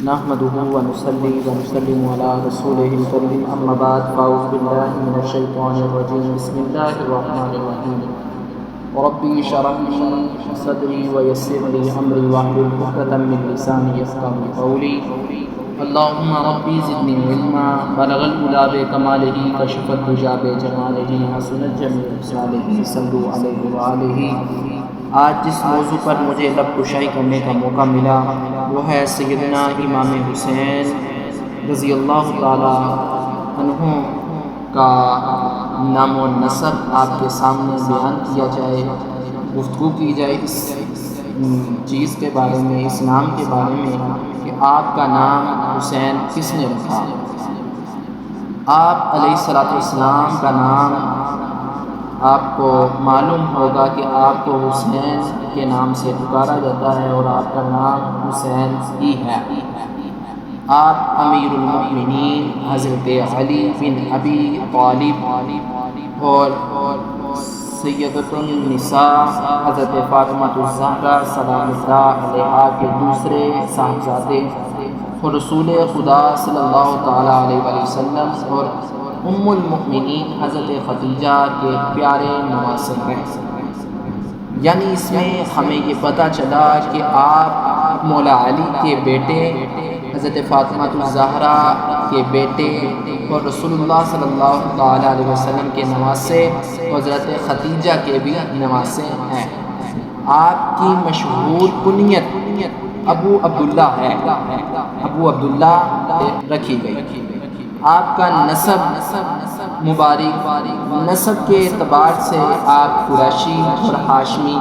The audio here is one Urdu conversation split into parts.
نحمده ونصلي ونسلم على رسوله الكريم اما بعد فاعوذ بالله من الشيطان الرجيم بسم الله الرحمن الرحيم ربي اشرح لي صدري ويسر لي امري واحلل عقدة من لساني يفقهوا قولي اللهم ربي زدني علما بلغ العلا بكماله كشف الدجى بجماله حسنت جميع خصاله صلوا عليه وآله۔ آج جس موضوع پر مجھے لب کشائی کرنے کا موقع ملا وہ ہے سیدنا امام حسین رضی اللہ تعالی عنہ کا نام و نسب آپ کے سامنے بیان کیا جائے، گفتگو کی جائے اس چیز کے بارے میں، اس نام کے بارے میں کہ آپ کا نام حسین کس نے رکھا۔ آپ علیہ السلام کا نام آپ کو معلوم ہوگا کہ آپ کو حسین کے نام سے پکارا جاتا ہے اور آپ کا نام حسین ہی ہے۔ آپ امیر المؤمنین حضرت علی بن ابی طالب اور سیدۃ النساء حضرت فاطمہ الزہرا سلام اللہ علیہا کے دوسرے صاحبزادے اور رسول خدا صلی اللہ تعالیٰ علیہ وسلم اور ام المؤمنین حضرت خدیجہ کے پیارے نواسے ہیں۔ یعنی اس میں ہمیں یہ پتہ چلا کہ آپ مولا علی کے بیٹے، حضرت فاطمہ الزہرا کے بیٹے اور رسول اللہ صلی اللہ تعالیٰ علیہ وسلم کے نواسے، حضرت خدیجہ کے بھی نواسے ہیں۔ آپ کی مشہور کنیت ابو عبداللہ ہے، ابو عبداللہ رکھی گئی۔ آپ کا نسب مبارک، نسب کے اعتبار سے آپ قریشی اور ہاشمی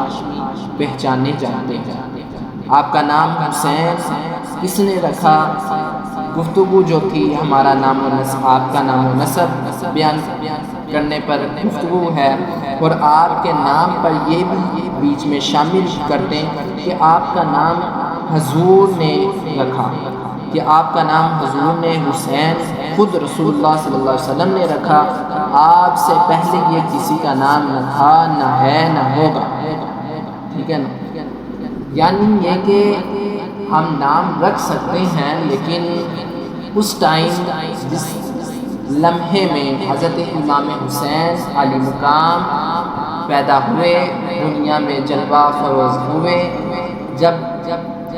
پہچانے جاتے ہیں۔ آپ کا نام حسین کس نے رکھا؟ گفتگو جو تھی ہمارا نام و نسب، آپ کا نام و نسب بیان کرنے پر گفتگو ہے، اور آپ کے نام پر یہ بھی بیچ میں شامل کرتے ہیں کہ آپ کا نام حضور نے رکھا، کہ آپ کا نام حضور نے حسین خود رسول اللہ صلی اللہ علیہ وسلم نے رکھا۔ آپ سے پہلے یہ کسی کا نام نہ تھا، نہ ہے، نہ ہوگا، ٹھیک ہے نا۔ یعنی یہ کہ ہم نام رکھ سکتے ہیں، لیکن اس ٹائم جس لمحے میں حضرت امام حسین علی مقام پیدا ہوئے، دنیا میں جلوہ فروز ہوئے، جب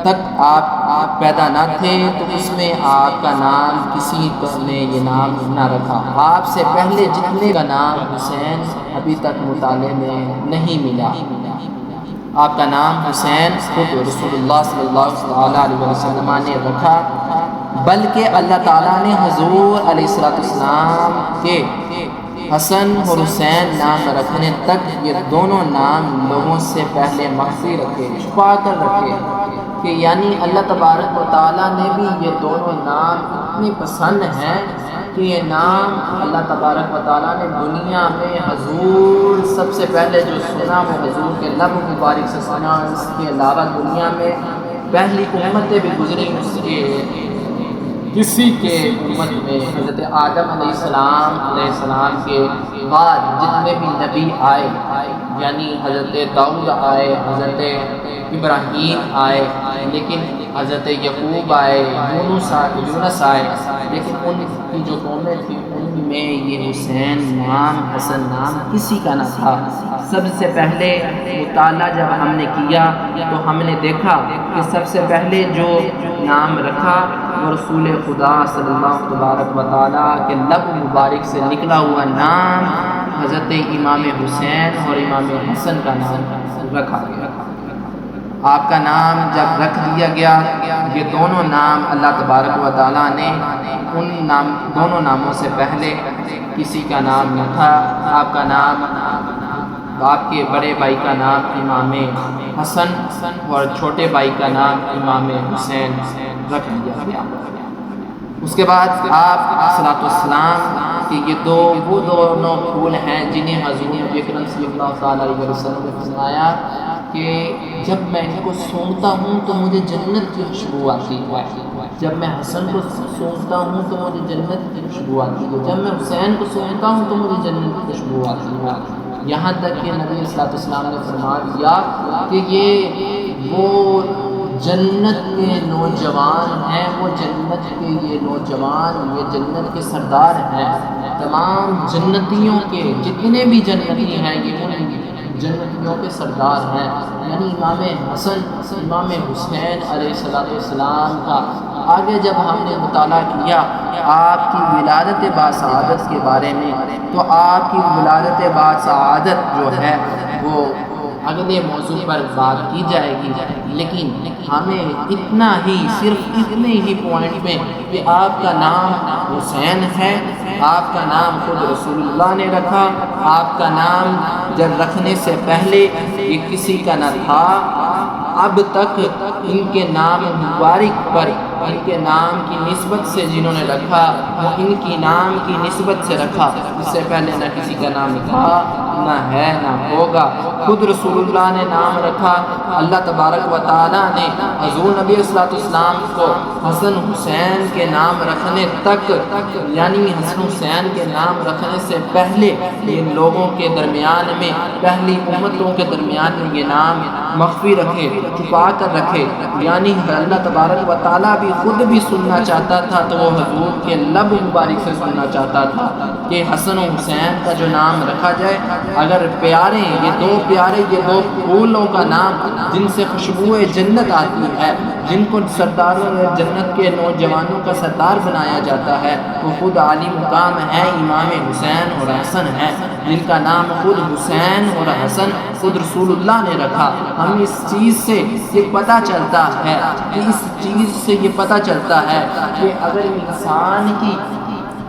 تک آپ پیدا نہ تھے تو اس میں آپ کا نام کسی نے یہ نام نہ رکھا۔ آپ سے پہلے جتنے کا نام حسین ابھی تک مطالعے میں نہیں ملا۔ آپ کا نام حسین خود رسول اللہ صلی اللہ علیہ وسلم نے رکھا، بلکہ اللہ تعالیٰ نے حضور علیہ السلام کے حسن اور حسین نام رکھنے تک یہ دونوں نام لوگوں سے پہلے مخفی رکھے، چھپا کر رکھے، کہ یعنی اللہ تبارک و تعالیٰ نے بھی یہ دونوں نام اتنے پسند ہیں کہ یہ نام اللہ تبارک و تعالیٰ نے دنیا میں حضور سب سے پہلے جو سنا وہ حضور کے لب مبارک سے سنا۔ اس کے علاوہ دنیا میں پہلی امتیں بھی گزری، اس کے کسی کے امت میں حضرت آدم علیہ السلام کے بعد جتنے بھی نبی آئے، یعنی حضرت داؤد آئے، حضرت ابراہیم آئے، لیکن حضرت یعقوب آئے، یونس آئے، لیکن ان کی جو قومیں تھیں ان میں یہ حسین نام، حسن نام کسی کا نہ تھا۔ سب سے پہلے مطالعہ جب ہم نے کیا تو ہم نے دیکھا کہ سب سے پہلے جو نام رکھا وہ رسول خدا صلی اللہ تبارک و تعالیٰ کے لب مبارک سے نکلا ہوا نام حضرت امام حسین اور امام حسن کا نام رکھا گیا۔ آپ کا نام جب رکھ دیا گیا، یہ دونوں نام اللہ تبارک و تعالیٰ نے ان دونوں ناموں سے پہلے کسی کا نام نہ تھا۔ آپ کا نام، آپ کے بڑے بھائی کا نام امام حسن اور چھوٹے بھائی کا نام امام حسین رکھ دیا گیا۔ اس کے بعد آپ صلی اللہ کہ یہ وہ دونوں پھول ہیں جنہیں حضور اکرم صلی اللہ علیہ وسلم نے فرمایا کہ جب میں ان کو سونگتا ہوں تو مجھے جنت کی خوشبو آتی ہے، جب میں حسن کو سونگتا ہوں تو مجھے جنت کی خوشبو آتی ہے، جب میں حسین کو سونگتا ہوں تو مجھے جنت کی خوشبو آتی ہے۔ یہاں تک کہ نبی صلی اللہ علیہ وسلم نے فرما دیا کہ یہ وہ جنت کے نوجوان ہیں، وہ جنت کے یہ نوجوان، یہ جنت کے سردار ہیں، تمام جنتیوں کے جتنے بھی جنتی ہیں یہ ان جنتیوں کے سردار ہیں، یعنی امام حسن امام حسین علیہ السلام کا۔ آگے جب ہم نے مطالعہ کیا آپ کی ولادت باسعادت کے بارے میں، تو آپ کی ولادت باسعادت جو ہے وہ اگلے موضوع پر بات کی جائے گی، لیکن ہمیں اتنا ہی، صرف اتنے ہی پوائنٹ میں کہ آپ کا نام حسین ہے، آپ کا نام خود رسول اللہ نے رکھا، آپ کا نام جب رکھنے سے پہلے یہ کسی کا نہ تھا، اب تک ان کے نام مبارک پر ان کے نام کی نسبت سے جنہوں نے رکھا وہ ان کی نام کی نسبت سے رکھا، اس سے پہلے نہ کسی کا نام تھا، نہ ہے، نہ ہوگا۔ خود رسول اللہ نے نام رکھا، اللہ تبارک و تعالیٰ نے حضور نبی صلی اللہ علیہ وسلم کو حسن حسین کے نام رکھنے تک، یعنی حسن حسین کے نام رکھنے سے پہلے ان لوگوں کے درمیان میں، پہلی امتوں کے درمیان میں یہ نام مخفی رکھے، چھپا کر رکھے، یعنی اللہ تبارک و تعالیٰ بھی خود بھی سننا چاہتا تھا تو وہ حضور کے لب مبارک سے سننا چاہتا تھا کہ حسن و حسین کا جو نام رکھا جائے، اگر پیارے یہ دو پھولوں کا نام جن سے خوشبو جنت آتی ہے، جن کو سرداروں جنت کے نوجوانوں کا سردار بنایا جاتا ہے، وہ خود عالی مقام ہے، امام حسین اور حسن ہے، جن کا نام خود حسین اور حسن خود رسول اللہ نے رکھا۔ ہم اس چیز سے یہ پتہ چلتا ہے کہ اگر انسان کی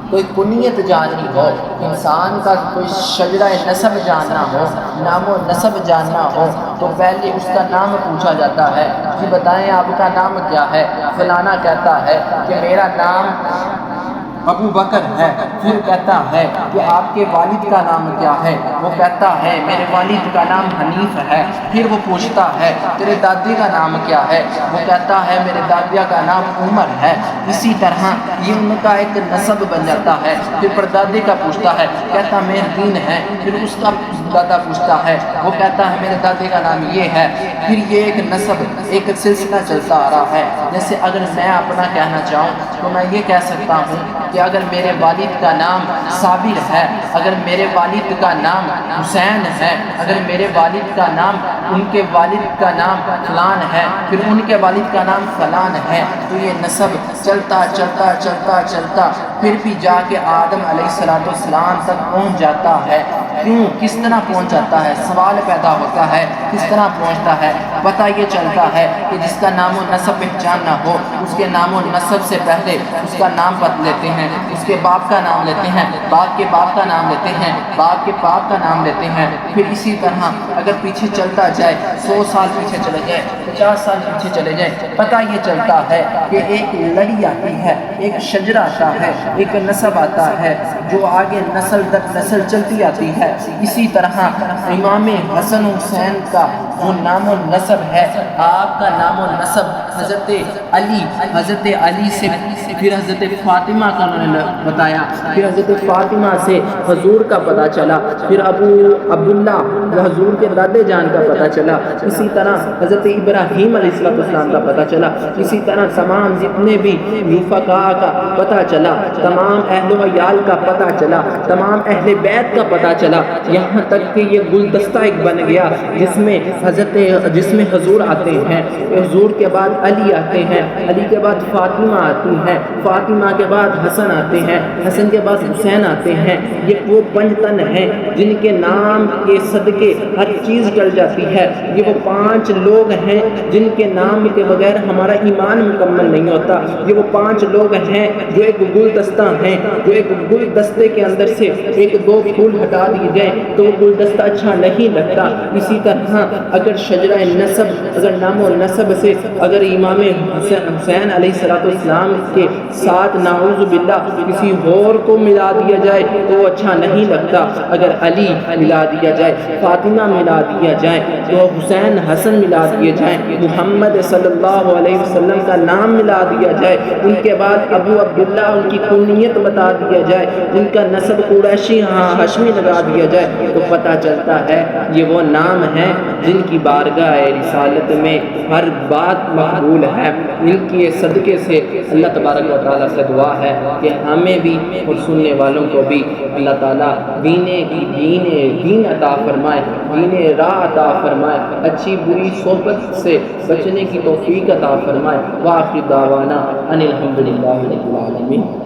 کوئی کنیت جاننی ہو، انسان کا کوئی شجرہ نسب جاننا ہو، نام و نسب جاننا ہو، تو پہلے اس کا نام پوچھا جاتا ہے کہ بتائیں آپ کا نام کیا ہے؟ فلانا کہتا ہے کہ میرا نام ابو بکر ہے، پھر کہتا ہے کہ آپ کے والد کا نام کیا ہے؟ وہ کہتا ہے میرے والد کا نام حنیف ہے، پھر وہ پوچھتا ہے تیرے دادی کا نام کیا ہے؟ وہ کہتا ہے میرے دادیا کا نام عمر ہے۔ اسی طرح یہ ان کا ایک نسب بن جاتا ہے۔ پھر پردادے کا پوچھتا ہے، کہتا مہردین ہے، پھر اس کا دادا پوچھتا ہے، وہ کہتا ہے میرے دادے کا نام یہ ہے، پھر یہ ایک نسب، ایک سلسلہ چلتا آ رہا ہے۔ جیسے اگر میں اپنا کہنا چاہوں تو میں یہ کہہ سکتا ہوں کہ اگر میرے والد کا نام صابر ہے، اگر میرے والد کا نام حسین ہے، اگر میرے والد کا نام، ان کے والد کا نام فلان ہے، پھر ان کے والد کا نام فلان ہے، تو یہ نسب چلتا چلتا چلتا چلتا پھر بھی جا کے آدم علیہ السلام تک پہنچ جاتا ہے۔ کیوں؟ کس طرح پہنچ جاتا ہے؟ سوال پیدا ہوتا ہے کس طرح پہنچتا ہے؟ پتہ یہ چلتا ہے کہ جس کا نام و نسب پہچان نہ ہو، اس کے نام و نسب سے پہلے اس کا نام لیتے ہیں، اس کے باپ کا نام لیتے ہیں، باپ کے باپ کا نام لیتے ہیں، باپ کے باپ کا نام لیتے ہیں، پھر اسی طرح اگر پیچھے چلتا جائے، 100 سال پیچھے چلے جائے، 50 سال پیچھے چلے جائے، پتہ یہ چلتا ہے کہ ایک لڑی آتی ہے، ایک شجرہ آتا ہے، ایک نسب آتا ہے جو آگے نسل در نسل چلتی آتی ہے۔ اسی طرح امام حسن حسین کا وہ نام و نسب ہے، آپ کا نام و نسب حضرت علی سے، پھر حضرت فاطمہ کا انہوں نے بتایا، پھر حضرت فاطمہ سے حضور کا پتہ چلا، پھر ابو عبداللہ حضور کے دادے جان کا پتہ چلا، اسی طرح حضرت ابراہیم علیہ السلام کا پتہ چلا، اسی طرح تمام جتنے بھی فقہاء کا پتہ چلا، تمام اہل و عیال کا پتہ چلا، تمام اہل بیت کا پتہ چلا، یہاں تک کہ یہ گلدستہ ایک بن گیا جس میں حضور آتے ہیں، حضور کے بعد علی آتے ہیں، علی کے بعد فاطمہ آتی ہیں، فاطمہ کے بعد حسن آتے ہیں، حسن کے بعد حسین آتے ہیں۔ یہ وہ 5 تن ہیں جن کے نام کے صدقے ہر چیز ٹل جاتی ہے۔ یہ وہ 5 لوگ ہیں جن کے نام کے بغیر ہمارا ایمان مکمل نہیں ہوتا۔ یہ وہ 5 لوگ ہیں جو ایک گلدستہ ہیں، جو ایک گلدستے کے اندر سے 1-2 پھول ہٹا دیے جائیں تو وہ گلدستہ اچھا نہیں لگتا۔ اسی طرح اگر شجرہ نسب، اگر نام و نسب سے اگر امام حسین علیہ السلام کے ساتھ نعوذ باللہ کسی اور کو ملا دیا جائے تو وہ اچھا نہیں لگتا۔ اگر علی ملا دیا جائے، فاطمہ ملا دیا جائے، تو حسین حسن ملا دیے جائیں، محمد صلی اللہ علیہ وسلم کا نام ملا دیا جائے، ان کے بعد ابو عبداللہ ان کی کنیت بتا دیا جائے، ان کا نسب قریشی ہاشمی لگا دیا جائے، تو پتہ چلتا ہے یہ وہ نام ہے جن کی بارگاہ رسالت میں ہر بات مقبول ہے، ان کے صدقے سے اللہ تبارک و تعالیٰ سے دعا ہے کہ ہمیں بھی اور سننے والوں کو بھی اللہ تعالیٰ دین عطا فرمائے، دین راہ عطا فرمائے، اچھی بری صحبت سے بچنے کی توفیق عطا فرمائے۔ وآخر دعوانا ان الحمد للہ رب العالمین۔